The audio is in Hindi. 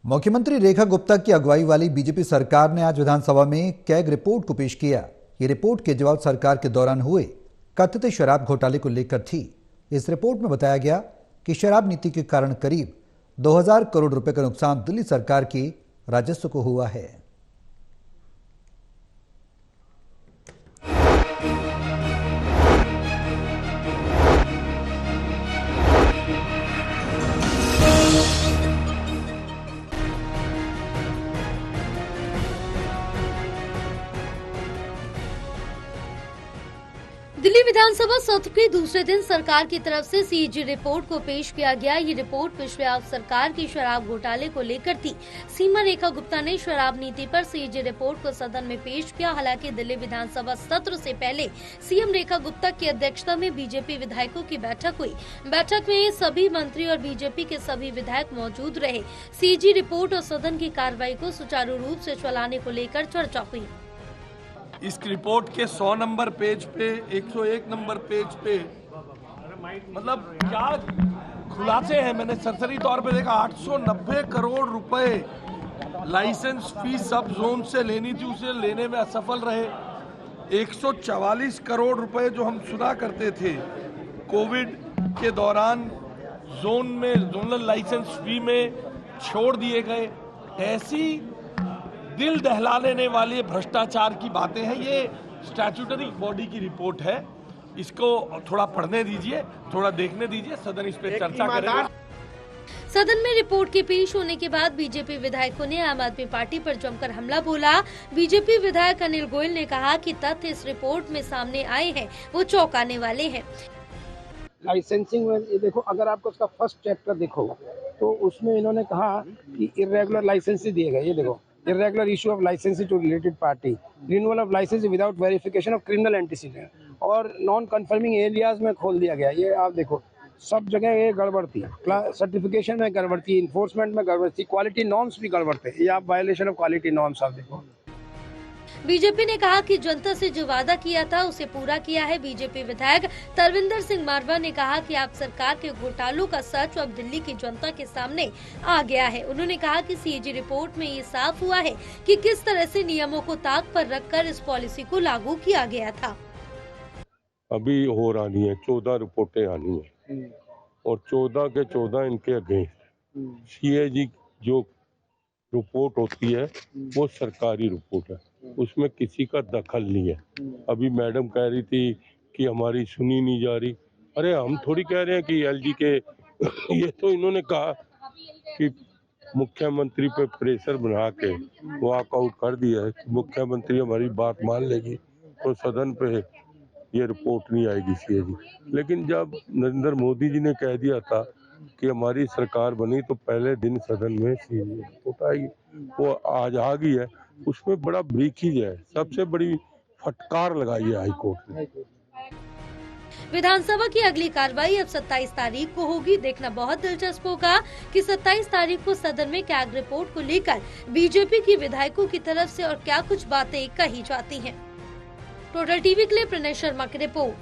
मुख्यमंत्री रेखा गुप्ता की अगुवाई वाली बीजेपी सरकार ने आज विधानसभा में कैग रिपोर्ट को पेश किया। ये रिपोर्ट केजरीवाल सरकार के दौरान हुए कथित शराब घोटाले को लेकर थी। इस रिपोर्ट में बताया गया कि शराब नीति के कारण करीब 2000 करोड़ रुपए का नुकसान दिल्ली सरकार की राजस्व को हुआ है। दिल्ली विधानसभा सत्र के दूसरे दिन सरकार की तरफ से सीएजी रिपोर्ट को पेश किया गया। ये रिपोर्ट पिछले आप सरकार की शराब घोटाले को लेकर थी। सीमा रेखा गुप्ता ने शराब नीति पर सीएजी रिपोर्ट को सदन में पेश किया। हालांकि दिल्ली विधानसभा सत्र से पहले सीएम रेखा गुप्ता की अध्यक्षता में बीजेपी विधायकों की बैठक हुई। बैठक में सभी मंत्री और बीजेपी के सभी विधायक मौजूद रहे। सीएजी रिपोर्ट और सदन की कार्रवाई को सुचारू रूप से चलाने को लेकर चर्चा हुई। इस रिपोर्ट के 100 नंबर पेज पे 101 नंबर पेज पे मतलब क्या खुलासे हैं। मैंने सरसरी तौर पे देखा 890 करोड़ रुपए लाइसेंस फीस सब जोन से लेनी थी, उसे लेने में असफल रहे। 144 करोड़ रुपए जो हम सुना करते थे कोविड के दौरान जोन में जोनल लाइसेंस फी में छोड़ दिए गए। ऐसी दिल दहला लेने वाली भ्रष्टाचार की बातें हैं। ये स्टैट्यूटरी बॉडी की रिपोर्ट है, इसको थोड़ा पढ़ने दीजिए, थोड़ा देखने दीजिए, सदन इस पे चर्चा करेगा। सदन में रिपोर्ट के पेश होने के बाद बीजेपी विधायकों ने आम आदमी पार्टी पर जमकर हमला बोला। बीजेपी विधायक अनिल गोयल ने कहा कि तथ्य इस रिपोर्ट में सामने आए हैं वो चौंकाने वाले हैं। लाइसेंसिंग में ये देखो, अगर आपको उसका फर्स्ट चैप्टर देखो तो उसमें इन्होंने कहा कि इर्रेगुलर लाइसेंस दिए गए। ये देखो, irregular issue of licensing to related party, renewal of license without verification of criminal antecedent और नॉन कन्फर्मिंग एरियाज में खोल दिया गया। ये आप देखो, सब जगह ये गड़बड़ थी। सर्टिफिकेशन में गड़बड़ थी, इन्फोर्समेंट में गड़बड़ थी, क्वालिटी नॉर्म्स भी गड़बड़ थे। ये आप वायलेशन ऑफ क्वालिटी नॉर्म्स आप देखो। बीजेपी ने कहा कि जनता से जो वादा किया था उसे पूरा किया है। बीजेपी विधायक तरविंदर सिंह मारवा ने कहा कि आप सरकार के घोटालों का सच अब दिल्ली की जनता के सामने आ गया है। उन्होंने कहा कि सीएजी रिपोर्ट में ये साफ हुआ है कि किस तरह से नियमों को ताक पर रखकर इस पॉलिसी को लागू किया गया था। अभी हो रही है 14 रिपोर्टें आनी है और 14 के 14 इनके अगेंस्ट। सीएजी जो रिपोर्ट होती है वो सरकारी रिपोर्ट है, उसमें किसी का दखल नहीं है। अभी मैडम कह रही थी कि हमारी सुनी नहीं जा रही। अरे हम थोड़ी कह रहे हैं कि एलजी के ये तो इन्होंने कहा कि मुख्यमंत्री पे प्रेशर बना के वॉकआउट कर दिया है। मुख्यमंत्री हमारी बात मान लेगी तो सदन पे ये रिपोर्ट नहीं आएगी सीएजी। लेकिन जब नरेंद्र मोदी जी ने कह दिया था कि हमारी सरकार बनी तो पहले दिन सदन में सीएजी रिपोर्ट आएगी, वो आज आ गई है। उसमें बड़ा ब्रीकेज है, सबसे बड़ी फटकार लगाई है हाईकोर्ट ने। विधानसभा की अगली कार्रवाई अब 27 तारीख को होगी। देखना बहुत दिलचस्प होगा कि 27 तारीख को सदन में कैग रिपोर्ट को लेकर बीजेपी की विधायकों की तरफ से और क्या कुछ बातें कही जाती हैं। टोटल टीवी के लिए प्रणय शर्मा की रिपोर्ट।